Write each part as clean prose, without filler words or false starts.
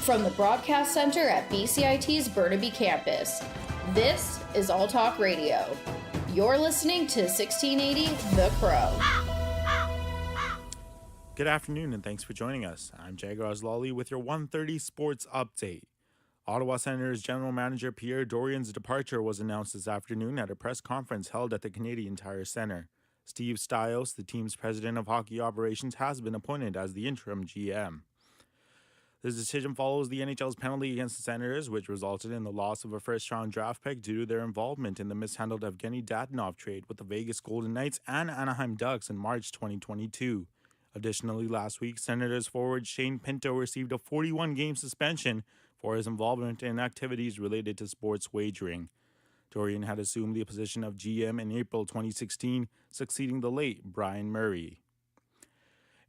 From the broadcast center at BCIT's Burnaby Campus, this is All Talk Radio. You're listening to 1680 The Crow. Good afternoon and thanks for joining us. I'm Jagger Oslali with your 1:30 Sports Update. Ottawa Senators General Manager Pierre Dorian's departure was announced this afternoon at a press conference held at the Canadian Tire Centre. Steve Stiles, the team's president of hockey operations, has been appointed as the interim GM. This decision follows the NHL's penalty against the Senators, which resulted in the loss of a first-round draft pick due to their involvement in the mishandled Evgeny Dadonov trade with the Vegas Golden Knights and Anaheim Ducks in March 2022. Additionally, last week, Senators forward Shane Pinto received a 41-game suspension for his involvement in activities related to sports wagering. Dorian had assumed the position of GM in April 2016, succeeding the late Brian Murray.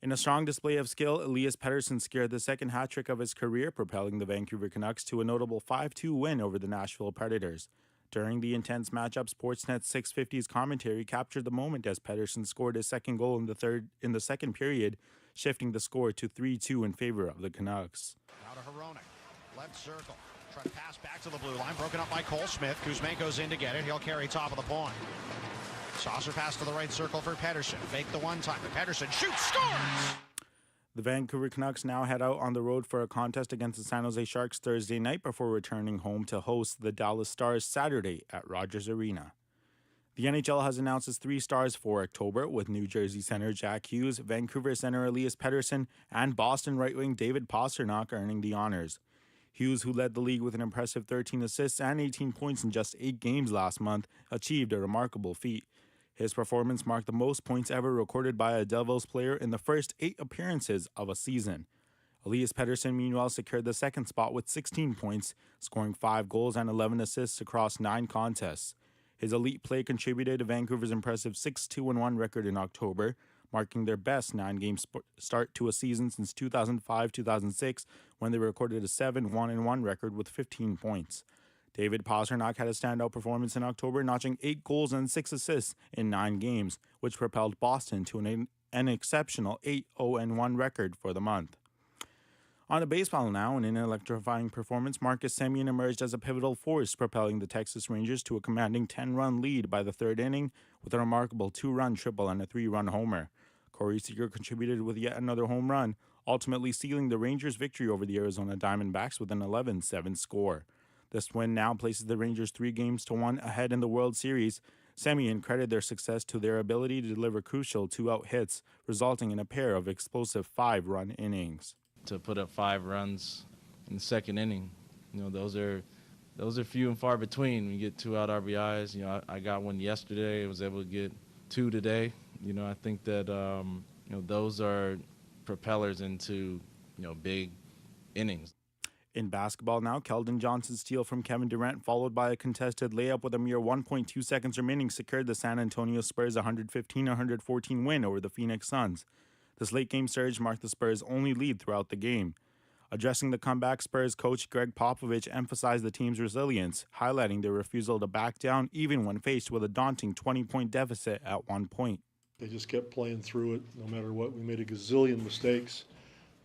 In a strong display of skill, Elias Pettersson scored the second hat-trick of his career, propelling the Vancouver Canucks to a notable 5-2 win over the Nashville Predators. During the intense matchup, Sportsnet 650's commentary captured the moment as Pettersson scored his second goal in the second period, shifting the score to 3-2 in favor of the Canucks. Now to Hronek, left circle. Try to pass back to the blue line, broken up by Cole Smith. Kuzmenko's in to get it. He'll carry top of the point. Saucer pass to the right circle for Pettersson. Fake the one-timer. Pettersson shoots, scores! The Vancouver Canucks now head out on the road for a contest against the San Jose Sharks Thursday night before returning home to host the Dallas Stars Saturday at Rogers Arena. The NHL has announced its 3 stars for October, with New Jersey center Jack Hughes, Vancouver center Elias Pettersson, and Boston right wing David Pastrnak earning the honors. Hughes, who led the league with an impressive 13 assists and 18 points in just 8 games last month, achieved a remarkable feat. His performance marked the most points ever recorded by a Devils player in the first 8 appearances of a season. Elias Pettersson, meanwhile, secured the second spot with 16 points, scoring 5 goals and 11 assists across 9 contests. His elite play contributed to Vancouver's impressive 6-2-1 record in October, marking their best 9-game start to a season since 2005-2006, when they recorded a 7-1-1 record with 15 points. David Pastrnak had a standout performance in October, notching 8 goals and 6 assists in 9 games, which propelled Boston to an exceptional 8-0-1 record for the month. On to baseball now, in an electrifying performance, Marcus Semien emerged as a pivotal force, propelling the Texas Rangers to a commanding 10-run lead by the third inning with a remarkable 2-run triple and a 3-run homer. Corey Seager contributed with yet another home run, ultimately sealing the Rangers' victory over the Arizona Diamondbacks with an 11-7 score. This win now places the Rangers 3-1 ahead in the World Series. Semien credited their success to their ability to deliver crucial 2-out hits, resulting in a pair of explosive 5-run innings. To put up 5 runs in the second inning, those are few and far between. You get 2 out RBIs. I got one yesterday. I was able to get 2 today. I think that those are propellers into big innings. In basketball now, Keldon Johnson's steal from Kevin Durant, followed by a contested layup with a mere 1.2 seconds remaining, secured the San Antonio Spurs' 115-114 win over the Phoenix Suns. This late-game surge marked the Spurs' only lead throughout the game. Addressing the comeback, Spurs coach Greg Popovich emphasized the team's resilience, highlighting their refusal to back down even when faced with a daunting 20-point deficit at one point. They just kept playing through it no matter what. We made a gazillion mistakes,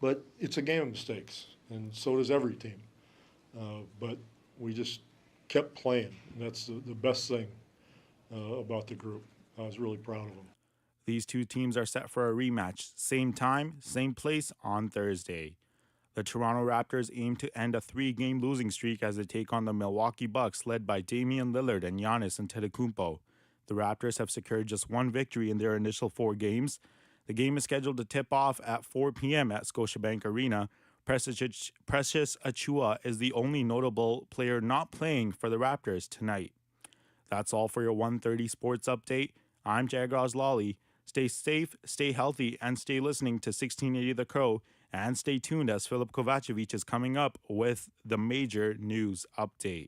but it's a game of mistakes. And so does every team. But we just kept playing. And that's the best thing about the group. I was really proud of them. These two teams are set for a rematch. Same time, same place on Thursday. The Toronto Raptors aim to end a 3-game losing streak as they take on the Milwaukee Bucks, led by Damian Lillard and Giannis Antetokounmpo. The Raptors have secured just 1 victory in their initial 4 games. The game is scheduled to tip off at 4 p.m. at Scotiabank Arena. Precious Achiuwa is the only notable player not playing for the Raptors tonight. That's all for your 1:30 Sports Update. I'm Jagger Oslali. Stay safe, stay healthy, and stay listening to 1680 The Crow. And stay tuned as Filip Kovacevic is coming up with the major news update.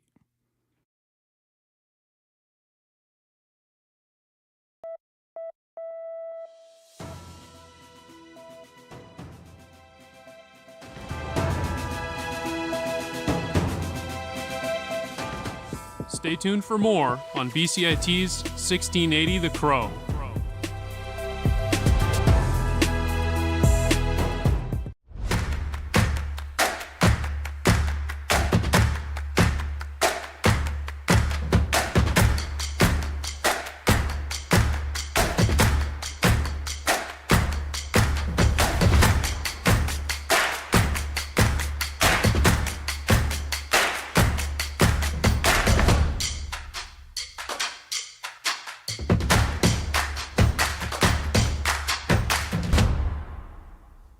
Stay tuned for more on BCIT's 1680 The Crow.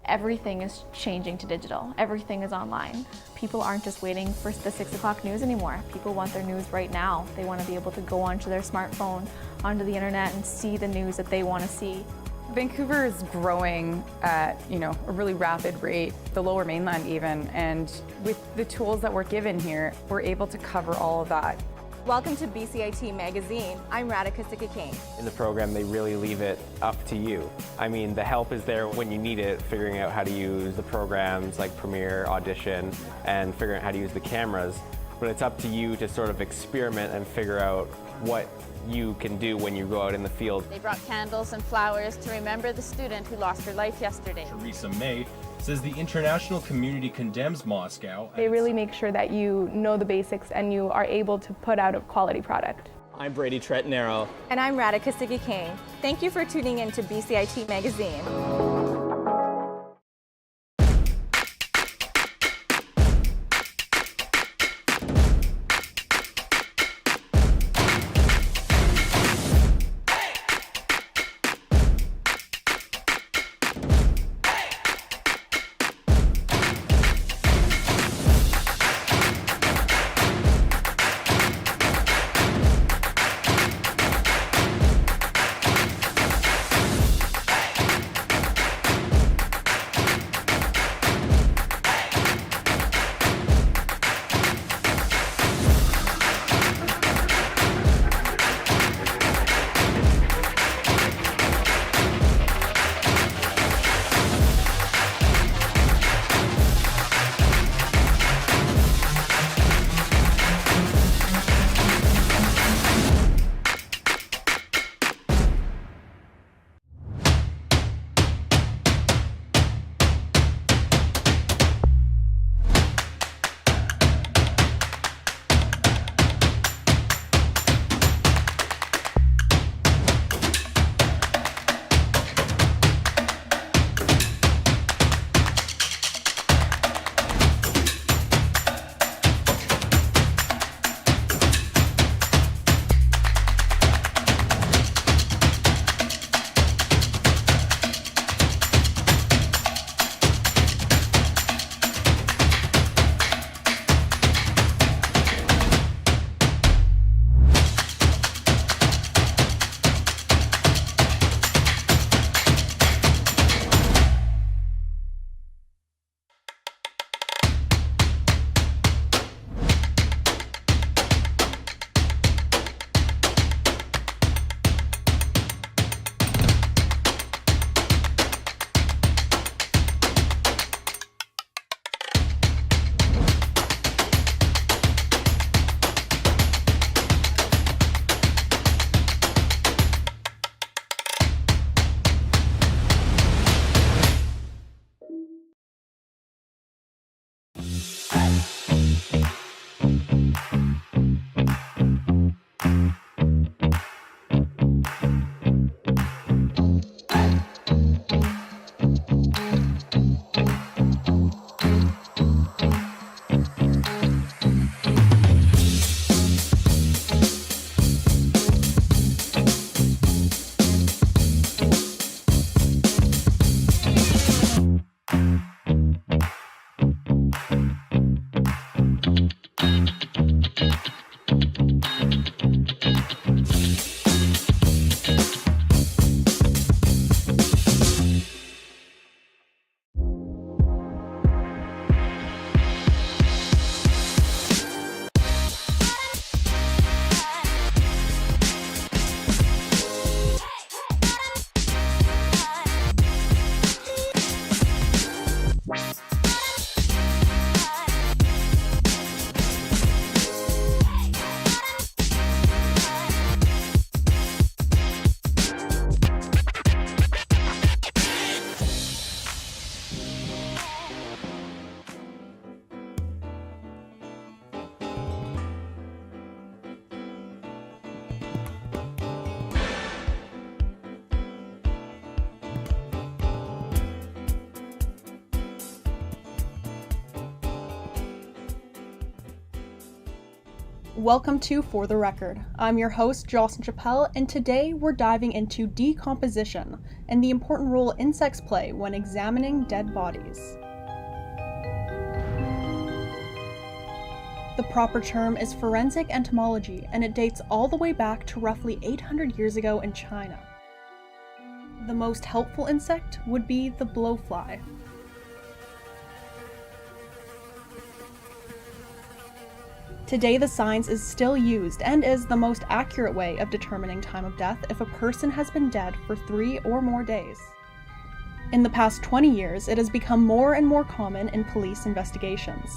Everything is changing to digital. Everything is online. People aren't just waiting for the 6 o'clock news anymore. People want their news right now. They want to be able to go onto their smartphone, onto the internet, and see the news that they want to see. Vancouver is growing at, a really rapid rate, the Lower Mainland even, and with the tools that we're given here, we're able to cover all of that. Welcome to BCIT Magazine. I'm Radhika Sikakane. In the program, they really leave it up to you. I mean, the help is there when you need it, figuring out how to use the programs like Premiere, Audition, and figuring out how to use the cameras. But it's up to you to sort of experiment and figure out what you can do when you go out in the field. They brought candles and flowers to remember the student who lost her life yesterday. Theresa May says the international community condemns Moscow. They really make sure that you know the basics and you are able to put out a quality product. I'm Brady Tretanero. And I'm Radhika Sikakane. Thank you for tuning in to BCIT Magazine. Welcome to For the Record. I'm your host, Jocelyn Chappelle, and today we're diving into decomposition and the important role insects play when examining dead bodies. The proper term is forensic entomology, and it dates all the way back to roughly 800 years ago in China. The most helpful insect would be the blowfly. Today, the science is still used and is the most accurate way of determining time of death if a person has been dead for 3 or more days. In the past 20 years, it has become more and more common in police investigations.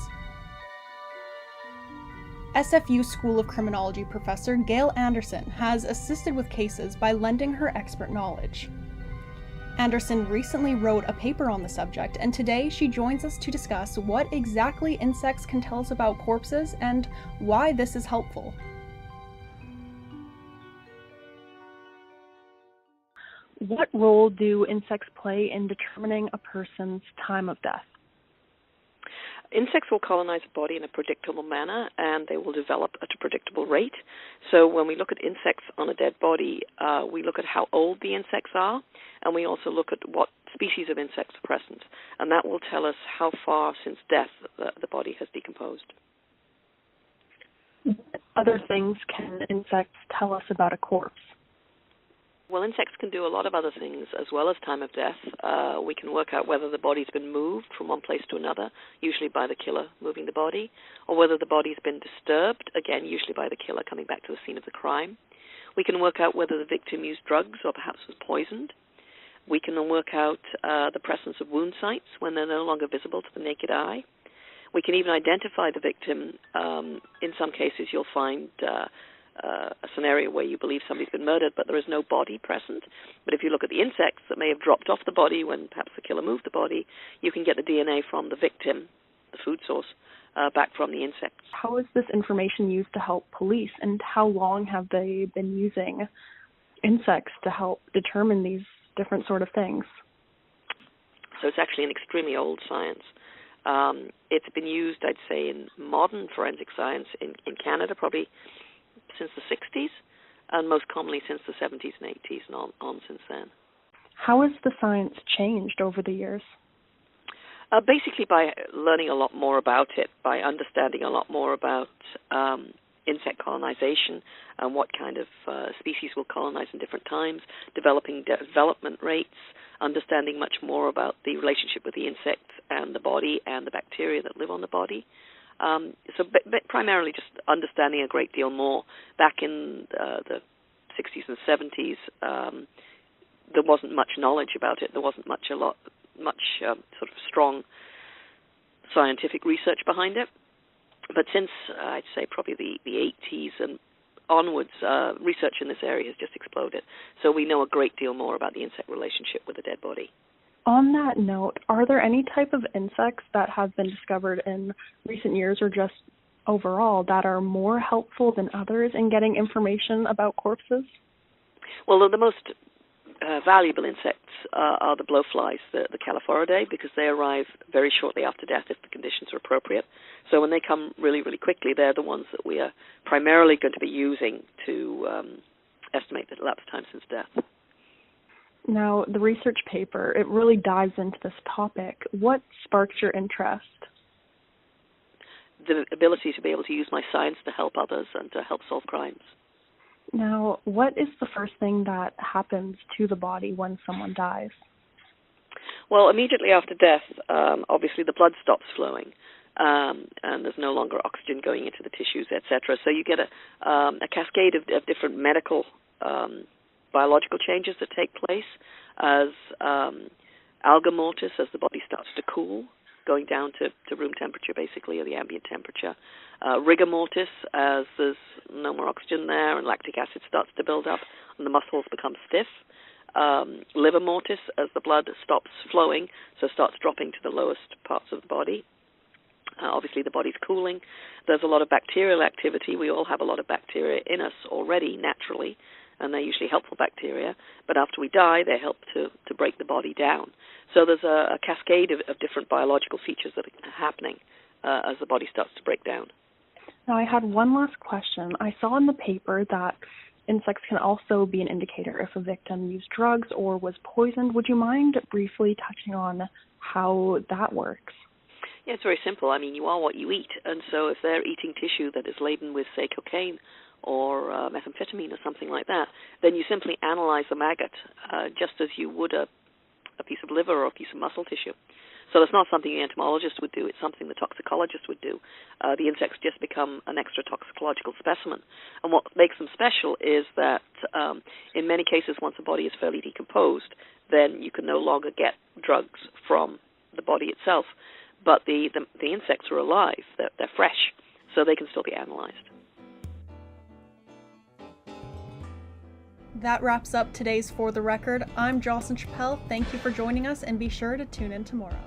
SFU School of Criminology professor Gail Anderson has assisted with cases by lending her expert knowledge. Anderson recently wrote a paper on the subject, and today she joins us to discuss what exactly insects can tell us about corpses and why this is helpful. What role do insects play in determining a person's time of death? Insects will colonize a body in a predictable manner, and they will develop at a predictable rate. So when we look at insects on a dead body, we look at how old the insects are, and we also look at what species of insects are present. And that will tell us how far since death the body has decomposed. What other things can insects tell us about a corpse? Well, insects can do a lot of other things as well as time of death. We can work out whether the body's been moved from one place to another, usually by the killer moving the body, or whether the body's been disturbed, again, usually by the killer coming back to the scene of the crime. We can work out whether the victim used drugs or perhaps was poisoned. We can work out the presence of wound sites when they're no longer visible to the naked eye. We can even identify the victim. In some cases, you'll find a scenario where you believe somebody's been murdered, but there is no body present. But if you look at the insects that may have dropped off the body when perhaps the killer moved the body, you can get the DNA from the victim, the food source, back from the insects. How is this information used to help police, and how long have they been using insects to help determine these different sort of things? So it's actually an extremely old science. It's been used, I'd say, in modern forensic science in Canada probably since the 60s, and most commonly since the 70s and 80s and on since then. How has the science changed over the years? Basically by learning a lot more about it, by understanding a lot more about insect colonization and what kind of species will colonize in different times, developing development rates, understanding much more about the relationship with the insect and the body and the bacteria that live on the body. So primarily just understanding a great deal more. Back in the 60s and 70s, there wasn't much knowledge about it. There wasn't much sort of strong scientific research behind it. But since, I'd say, probably the 80s and onwards, research in this area has just exploded. So we know a great deal more about the insect relationship with the dead body. On that note, are there any type of insects that have been discovered in recent years or just overall that are more helpful than others in getting information about corpses? Well, the most valuable insects are the blowflies, the Calliphoridae, because they arrive very shortly after death if the conditions are appropriate. So when they come really, really quickly, they're the ones that we are primarily going to be using to estimate the elapsed time since death. Now, the research paper, it really dives into this topic. What sparked your interest? The ability to be able to use my science to help others and to help solve crimes. Now, what is the first thing that happens to the body when someone dies? Well, immediately after death, obviously the blood stops flowing, and there's no longer oxygen going into the tissues, etc. So you get a cascade of different medical biological changes that take place as alga mortis, as the body starts to cool, going down to room temperature, basically, or the ambient temperature. Rigor mortis, as there's no more oxygen there and lactic acid starts to build up and the muscles become stiff. Liver mortis, as the blood stops flowing, so starts dropping to the lowest parts of the body. Obviously, the body's cooling. There's a lot of bacterial activity. We all have a lot of bacteria in us already, naturally, and they're usually helpful bacteria. But after we die, they help to break the body down. So there's a cascade of different biological features that are happening as the body starts to break down. Now, I had one last question. I saw in the paper that insects can also be an indicator if a victim used drugs or was poisoned. Would you mind briefly touching on how that works? Yeah, it's very simple. I mean, you are what you eat, and so if they're eating tissue that is laden with, say, cocaine or methamphetamine or something like that, then you simply analyze the maggot just as you would a piece of liver or a piece of muscle tissue. So that's not something the entomologist would do. It's something the toxicologist would do. The insects just become an extra toxicological specimen. And what makes them special is that in many cases, once a body is fairly decomposed, then you can no longer get drugs from the body itself. But the insects are alive. They're fresh, so they can still be analyzed. That wraps up today's For the Record. I'm Jocelyn Chappelle. Thank you for joining us, and be sure to tune in tomorrow.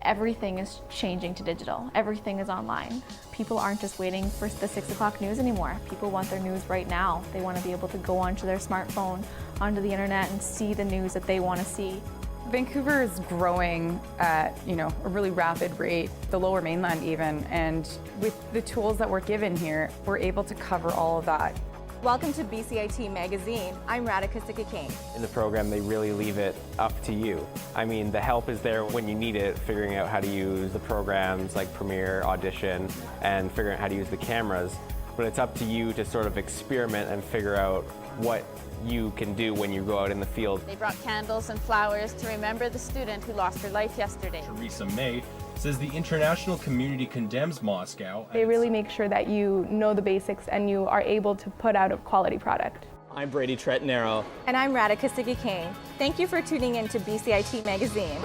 Everything is changing to digital. Everything is online. People aren't just waiting for the 6 o'clock news anymore. People want their news right now. They want to be able to go onto their smartphone, onto the internet, and see the news that they want to see. Vancouver is growing at, a really rapid rate, the Lower Mainland even, and with the tools that we're given here, we're able to cover all of that. Welcome to BCIT Magazine. I'm Radhika Sikakane. In the program, they really leave it up to you. I mean, the help is there when you need it, figuring out how to use the programs like Premiere, Audition, and figuring out how to use the cameras. But it's up to you to sort of experiment and figure out what you can do when you go out in the field. They brought candles and flowers to remember the student who lost her life yesterday. Theresa May says the international community condemns Moscow. They really make sure that you know the basics and you are able to put out a quality product. I'm Brady Tretnero. And I'm Radhika Sikakane. Thank you for tuning in to BCIT Magazine.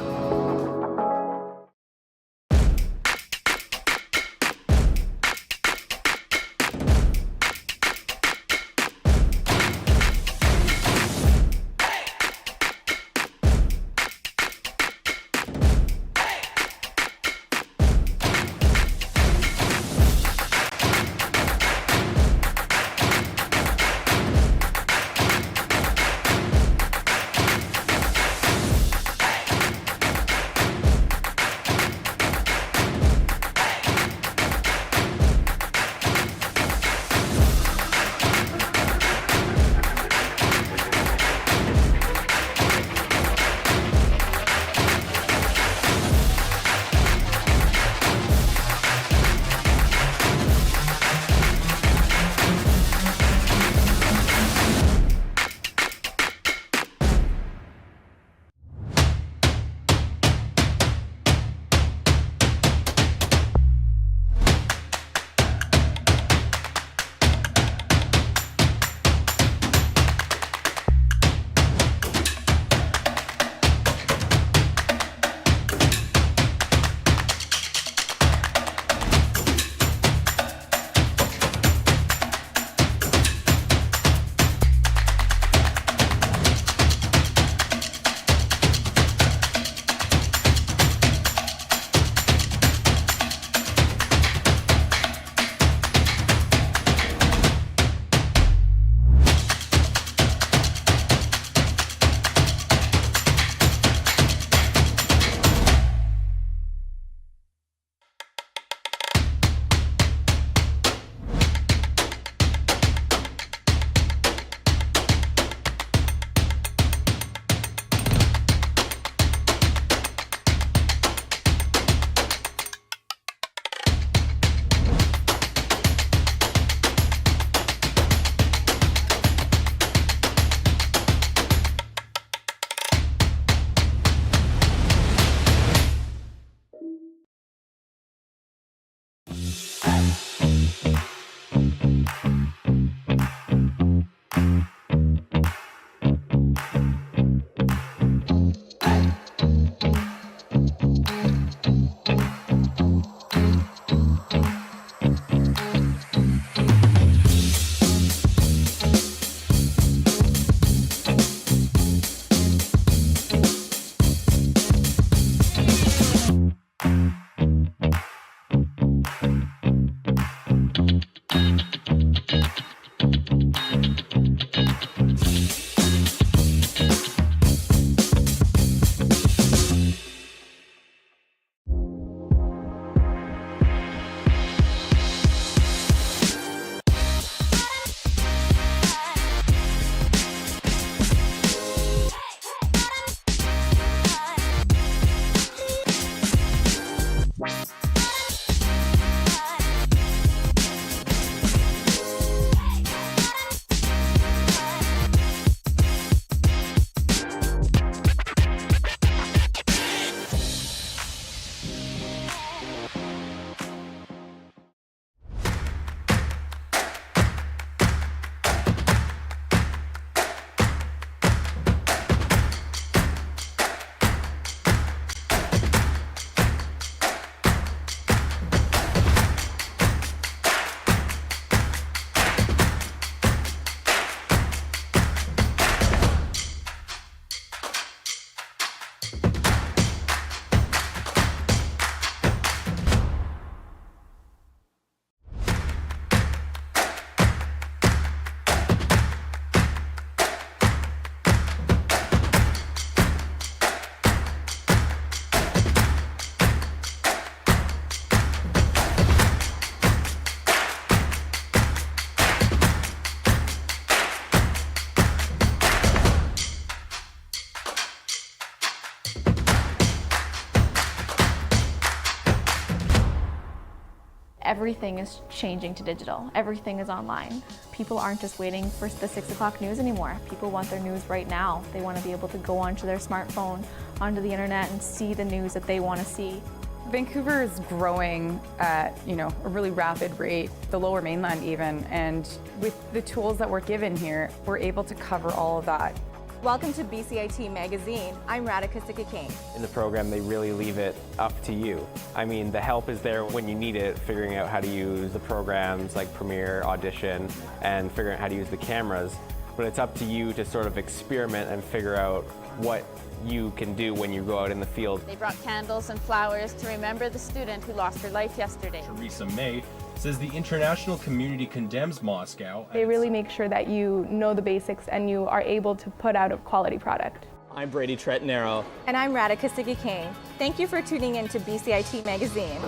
everything is changing to digital. Everything is online. People aren't just waiting for the 6 o'clock news anymore. People want their news right now. They want to be able to go onto their smartphone, onto the internet, and see the news that they want to see. Vancouver is growing at, a really rapid rate, the Lower Mainland even, and with the tools that we're given here, we're able to cover all of that. Welcome to BCIT Magazine. I'm Radhika Sikakane. In the program, they really leave it up to you. I mean, the help is there when you need it, figuring out how to use the programs like Premiere, Audition, and figuring out how to use the cameras. But it's up to you to sort of experiment and figure out what you can do when you go out in the field. They brought candles and flowers to remember the student who lost her life yesterday. Theresa May says the international community condemns Moscow. They really make sure that you know the basics and you are able to put out a quality product. I'm Brady Tretnero. And I'm Radhika Sikakane. Thank you for tuning in to BCIT Magazine.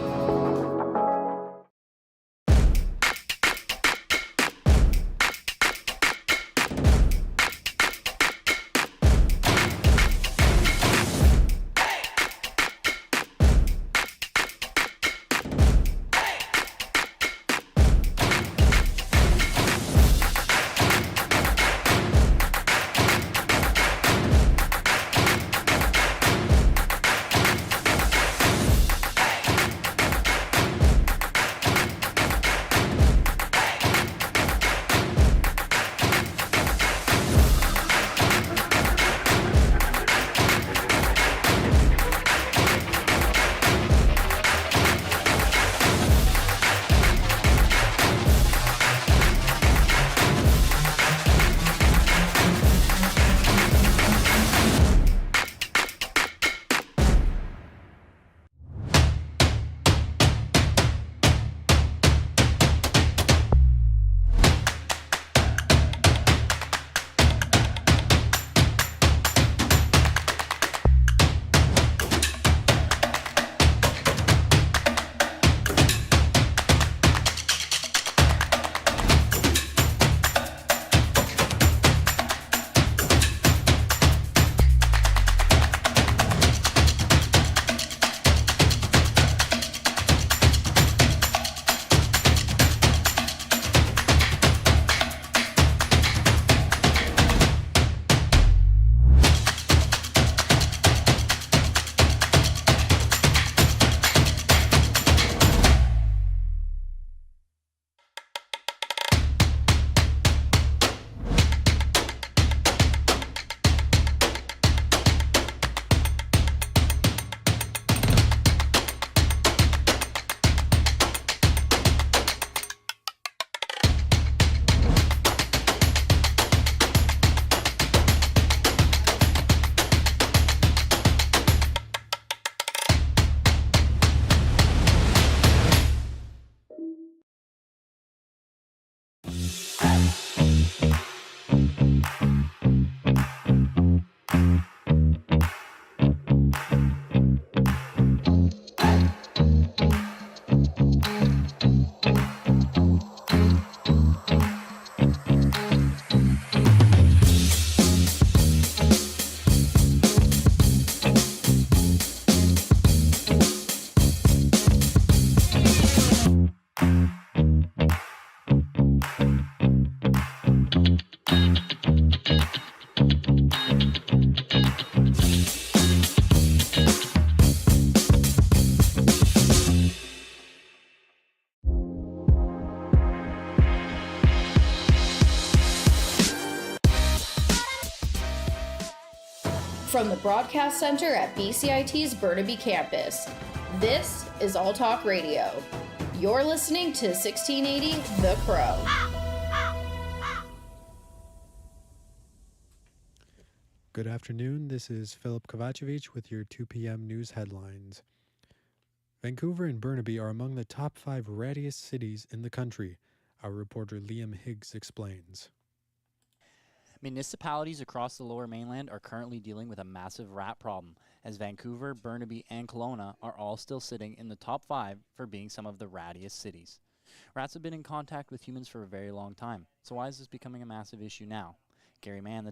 From the Broadcast Center at BCIT's Burnaby Campus, this is All Talk Radio. You're listening to 1680 The Crow. Good afternoon, this is Philip Kovacevic with your 2 p.m. news headlines. Vancouver and Burnaby are among the top 5 rattiest cities in the country, our reporter Liam Higgs explains. Municipalities across the Lower Mainland are currently dealing with a massive rat problem, as Vancouver, Burnaby, and Kelowna are all still sitting in the top 5 for being some of the rattiest cities. Rats have been in contact with humans for a very long time, so why is this becoming a massive issue now? Gary Mann, the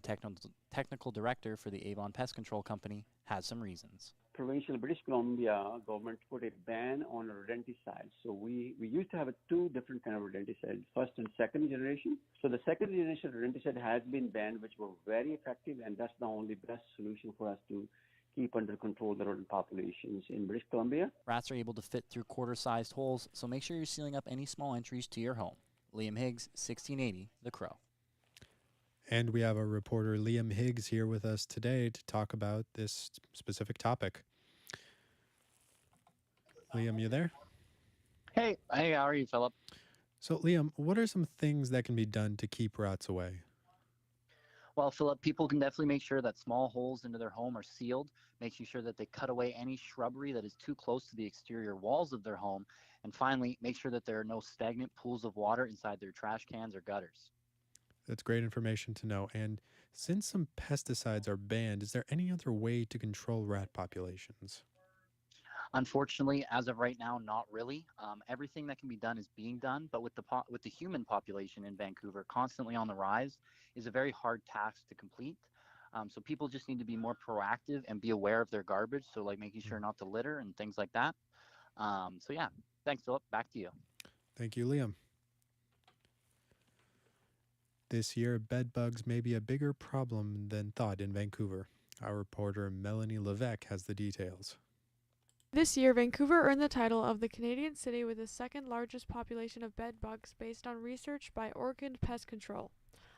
technical director for the Avon Pest Control Company, has some reasons. provincial British Columbia government put a ban on rodenticides. So we used to have two different kind of rodenticides, first and second generation. So the second generation rodenticide has been banned, which were very effective, and that's the only best solution for us to keep under control the rodent populations in British Columbia. Rats are able to fit through quarter-sized holes, so make sure you're sealing up any small entries to your home. Liam Higgs, 1680, The Crow. And we have our reporter Liam Higgs here with us today to talk about this specific topic. Liam, you there? Hey, how are you, Philip? So, Liam, what are some things that can be done to keep rats away? Well, Philip, people can definitely make sure that small holes into their home are sealed, making sure that they cut away any shrubbery that is too close to the exterior walls of their home, and finally, make sure that there are no stagnant pools of water inside their trash cans or gutters. That's great information to know. And since some pesticides are banned, is there any other way to control rat populations? Unfortunately, as of right now, not really. Everything that can be done is being done, but with the human population in Vancouver constantly on the rise is a very hard task to complete. So people just need to be more proactive and be aware of their garbage. So like making sure not to litter and things like that. So yeah, thanks, Philip. Back to you. Thank you, Liam. This year, bed bugs may be a bigger problem than thought in Vancouver. Our reporter Melanie Levesque has the details. This year, Vancouver earned the title of the Canadian city with the second largest population of bed bugs based on research by Oregon Pest Control.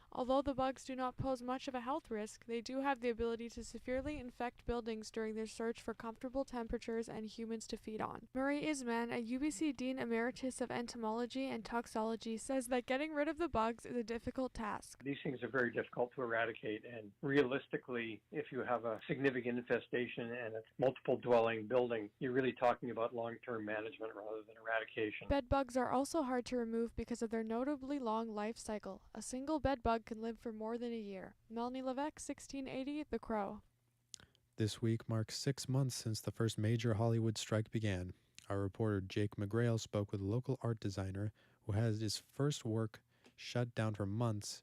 Although the bugs do not pose much of a health risk, they do have the ability to severely infect buildings during their search for comfortable temperatures and humans to feed on. Murray Isman, a UBC Dean Emeritus of Entomology and Toxicology, says that getting rid of the bugs is a difficult task. These things are very difficult to eradicate, and realistically, if you have a significant infestation and a multiple dwelling building, you're really talking about long-term management rather than eradication. Bed bugs are also hard to remove because of their notably long life cycle. A single bed bug can live for more than a year. Melanie Levesque, 1680, The Crow. This week marks 6 months since the first major Hollywood strike began. Our reporter Jake McGrail spoke with a local art designer who has his first work shut down for months.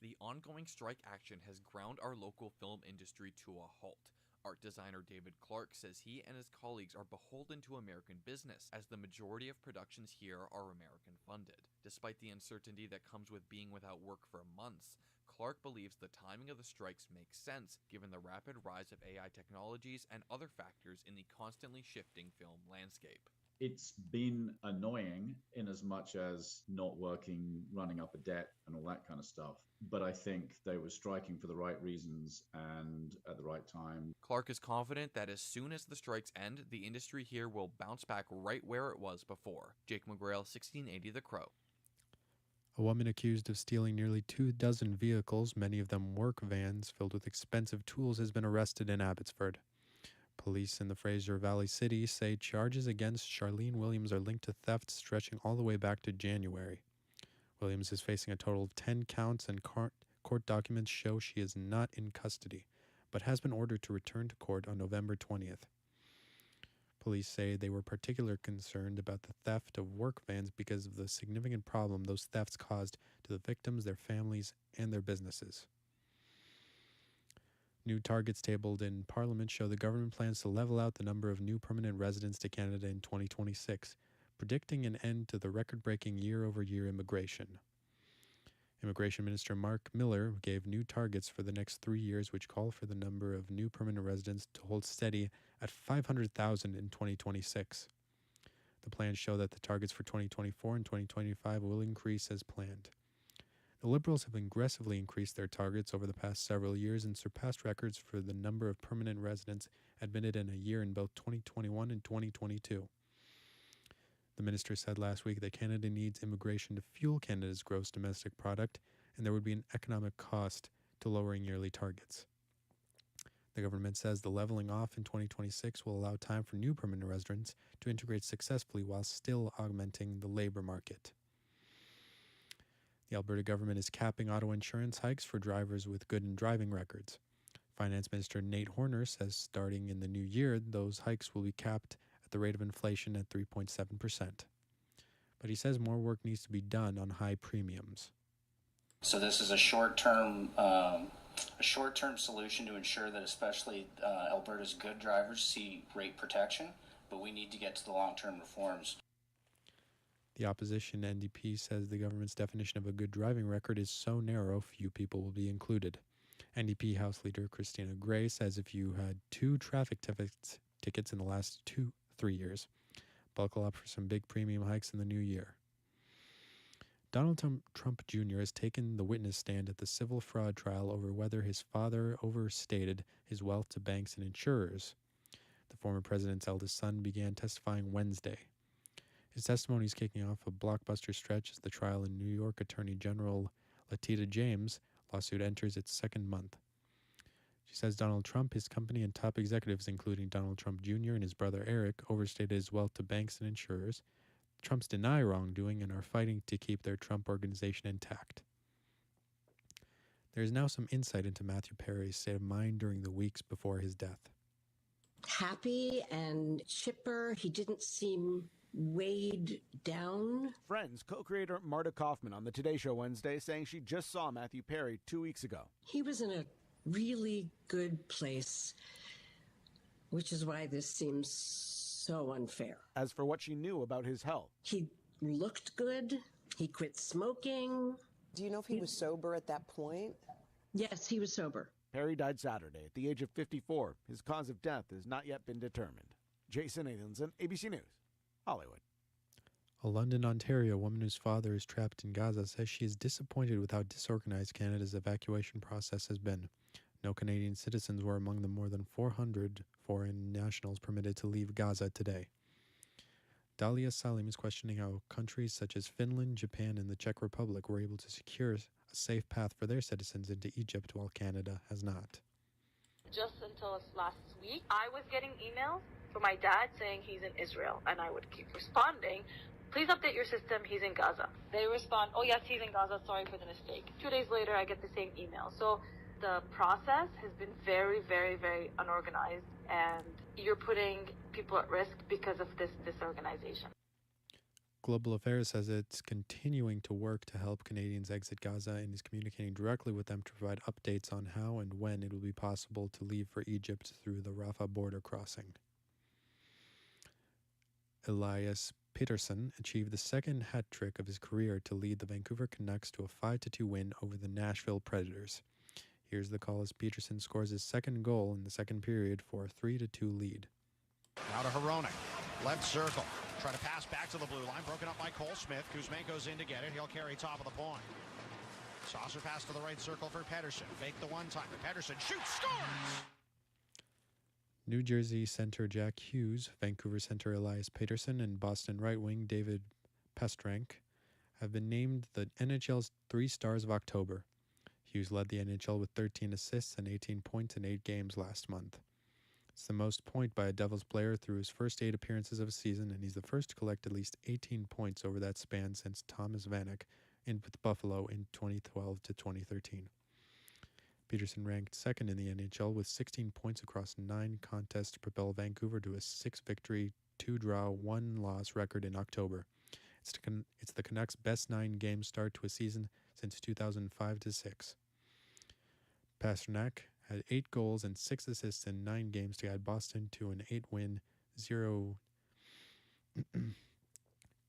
The ongoing strike action has ground our local film industry to a halt. Art designer David Clark says he and his colleagues are beholden to American business, as the majority of productions here are American funded. Despite the uncertainty that comes with being without work for months, Clark believes the timing of the strikes makes sense given the rapid rise of AI technologies and other factors in the constantly shifting film landscape. It's been annoying in as much as not working, running up a debt and all that kind of stuff. But I think they were striking for the right reasons and at the right time. Clark is confident that as soon as the strikes end, the industry here will bounce back right where it was before. Jake McGrail, 1680 The Crow. A woman accused of stealing nearly 24 vehicles, many of them work vans filled with expensive tools, has been arrested in Abbotsford. Police in the Fraser Valley City say charges against Charlene Williams are linked to theft stretching all the way back to January. Williams is facing a total of 10 counts, and court documents show she is not in custody, but has been ordered to return to court on November 20th. Police say they were particularly concerned about the theft of work vans because of the significant problem those thefts caused to the victims, their families, and their businesses. New targets tabled in Parliament show the government plans to level out the number of new permanent residents to Canada in 2026, predicting an end to the record-breaking year-over-year immigration. Immigration Minister Mark Miller gave new targets for the next 3 years, which call for the number of new permanent residents to hold steady at 500,000 in 2026. The plans show that the targets for 2024 and 2025 will increase as planned. The Liberals have aggressively increased their targets over the past several years and surpassed records for the number of permanent residents admitted in a year in both 2021 and 2022. The minister said last week that Canada needs immigration to fuel Canada's gross domestic product, and there would be an economic cost to lowering yearly targets. The government says the leveling off in 2026 will allow time for new permanent residents to integrate successfully while still augmenting the labor market. The Alberta government is capping auto insurance hikes for drivers with good driving records. Finance Minister Nate Horner says starting in the new year, those hikes will be capped at the rate of inflation at 3.7%. But he says more work needs to be done on high premiums. So this is a short-term a short-term solution to ensure that especially Alberta's good drivers see rate protection, but we need to get to the long-term reforms. The opposition NDP says the government's definition of a good driving record is so narrow, few people will be included. NDP House Leader Christina Gray says if you had 2 traffic tickets in the last 3 years, buckle up for some big premium hikes in the new year. Donald Trump Jr. has taken the witness stand at the civil fraud trial over whether his father overstated his wealth to banks and insurers. The former president's eldest son began testifying Wednesday. His testimony is kicking off a blockbuster stretch as the trial in New York Attorney General Letitia James' lawsuit enters its 2nd month. She says Donald Trump, his company, and top executives, including Donald Trump Jr. and his brother Eric, overstated his wealth to banks and insurers. Trumps deny wrongdoing and are fighting to keep their Trump organization intact. There is now some insight into Matthew Perry's state of mind during the weeks before his death. Happy and chipper. He didn't seem weighed down. Friends co-creator Marta Kaufman on the Today Show Wednesday saying she just saw Matthew Perry 2 weeks ago. He was in a really good place, which is why this seems so unfair. As for what she knew about his health, he looked good. He quit smoking. Do you know if he was sober at that point? Yes, he was sober. Perry died Saturday at the age of 54. His cause of death has not yet been determined. Jason Nathanson, ABC News, Hollywood. A London, Ontario woman whose father is trapped in Gaza says she is disappointed with how disorganized Canada's evacuation process has been. No Canadian citizens were among the more than 400 foreign nationals permitted to leave Gaza today. Dalia Salim is questioning how countries such as Finland, Japan, and the Czech Republic were able to secure a safe path for their citizens into Egypt while Canada has not. Just until last week, I was getting emails from my dad saying he's in Israel, and I would keep responding, please update your system, he's in Gaza. They respond, oh yes, he's in Gaza, sorry for the mistake. 2 days later, I get the same email. So the process has been very, very, very unorganized, and you're putting people at risk because of this disorganization. Global Affairs says it's continuing to work to help Canadians exit Gaza and is communicating directly with them to provide updates on how and when it will be possible to leave for Egypt through the Rafah border crossing. Elias Peterson achieved the second hat trick of his career to lead the Vancouver Canucks to a 5-2 win over the Nashville Predators. Here's the call as Peterson scores his second goal in the second period for a 3-2 lead. Now to Hronek, left circle. Try to pass back to the blue line, broken up by Cole Smith. Kuzmenko's in to get it. He'll carry top of the point. Saucer pass to the right circle for Pedersen. Fake the one-timer. Pedersen shoots, scores! New Jersey center Jack Hughes, Vancouver center Elias Peterson, and Boston right wing David Pastrank have been named the NHL's 3 Stars of October. Hughes led the NHL with 13 assists and 18 points in 8 games last month. It's the most points by a Devils player through his first 8 appearances of a season, and he's the first to collect at least 18 points over that span since Thomas Vanek in with Buffalo in 2012 to 2013. Peterson ranked second in the NHL with 16 points across 9 contests to propel Vancouver to a 6-victory, 2-draw, 1-loss record in October. It's the Canucks' best 9-game start to a season since 2005-06. Pasternak had 8 goals and 6 assists in 9 games to guide Boston to an 8-win, 0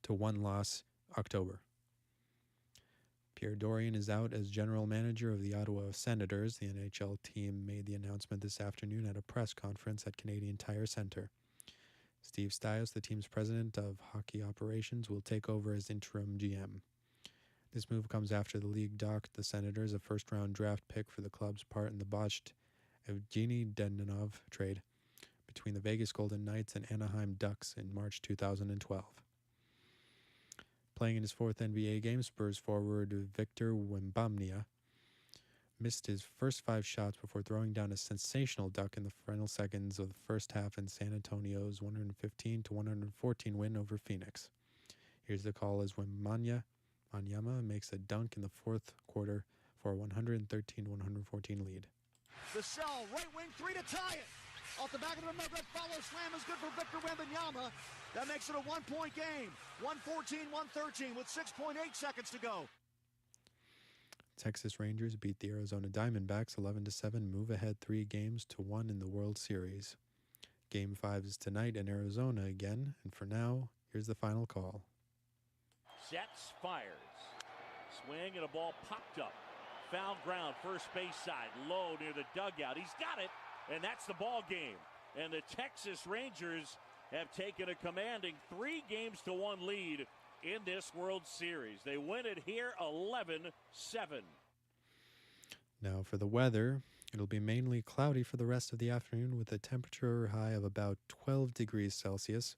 to 1-loss October. Pierre Dorion is out as general manager of the Ottawa Senators. The NHL team made the announcement this afternoon at a press conference at Canadian Tire Centre. Steve Stiles, the team's president of hockey operations, will take over as interim GM. This move comes after the league docked the Senators a first-round draft pick for the club's part in the botched Evgeny Dadonov trade between the Vegas Golden Knights and Anaheim Ducks in March 2012. Playing in his 4th NBA game, Spurs forward Victor Wembanyama missed his first 5 shots before throwing down a sensational dunk in the final seconds of the first half in San Antonio's 115-114 win over Phoenix. Here's the call as Wembanyama makes a dunk in the 4th quarter for a 113-114 lead. The cell, right wing 3 to tie it. Off the back of the rim, that follow slam is good for Victor Wembanyama. That makes it a 1-point game. 114-113 with 6.8 seconds to go. Texas Rangers beat the Arizona Diamondbacks 11-7, move ahead 3 games to 1 in the World Series. Game 5 is tonight in Arizona again, and for now, here's the final call. Sets, fires. Swing and a ball popped up. Foul ground, first base side, low near the dugout. He's got it, and that's the ball game. And the Texas Rangers have taken a commanding 3-1 lead in this World Series. They win it here 11-7. Now for the weather, it'll be mainly cloudy for the rest of the afternoon with a temperature high of about 12 degrees Celsius.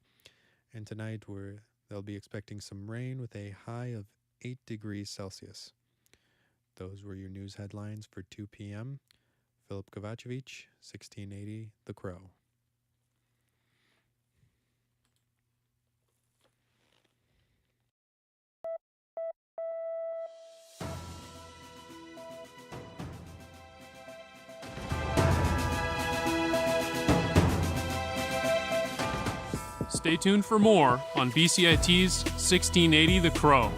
And tonight they'll be expecting some rain with a high of 8 degrees Celsius. Those were your news headlines for 2 p.m. Philip Kovacevic, 1680 The Crow. Stay tuned for more on BCIT's 1680 The Crow.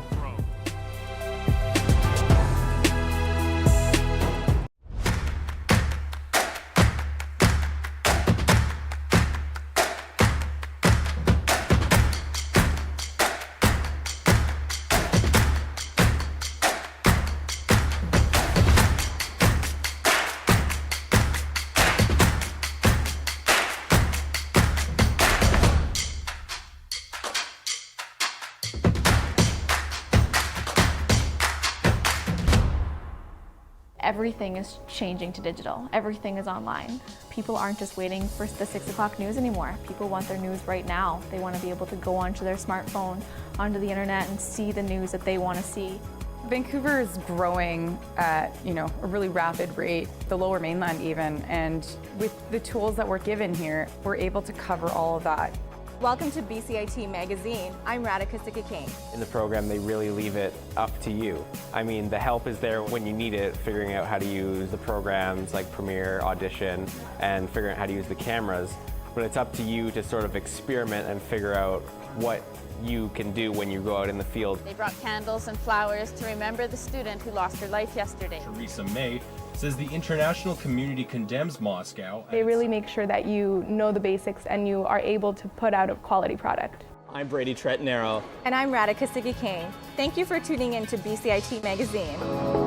Everything is changing to digital. Everything is online. People aren't just waiting for the 6 o'clock news anymore. People want their news right now. They want to be able to go onto their smartphone, onto the internet, and see the news that they want to see. Vancouver is growing at, a really rapid rate, the Lower Mainland even, and with the tools that we're given here, we're able to cover all of that. Welcome to BCIT Magazine. I'm Radhika Sikakane. In the program, they really leave it up to you. I mean, the help is there when you need it, figuring out how to use the programs like Premiere, Audition, and figuring out how to use the cameras. But it's up to you to sort of experiment and figure out what you can do when you go out in the field. They brought candles and flowers to remember the student who lost her life yesterday. Theresa May says the international community condemns Moscow. They really make sure that you know the basics and you are able to put out a quality product. I'm Brady Tretnero. And I'm Radhika Sikakane. Thank you for tuning in to BCIT Magazine.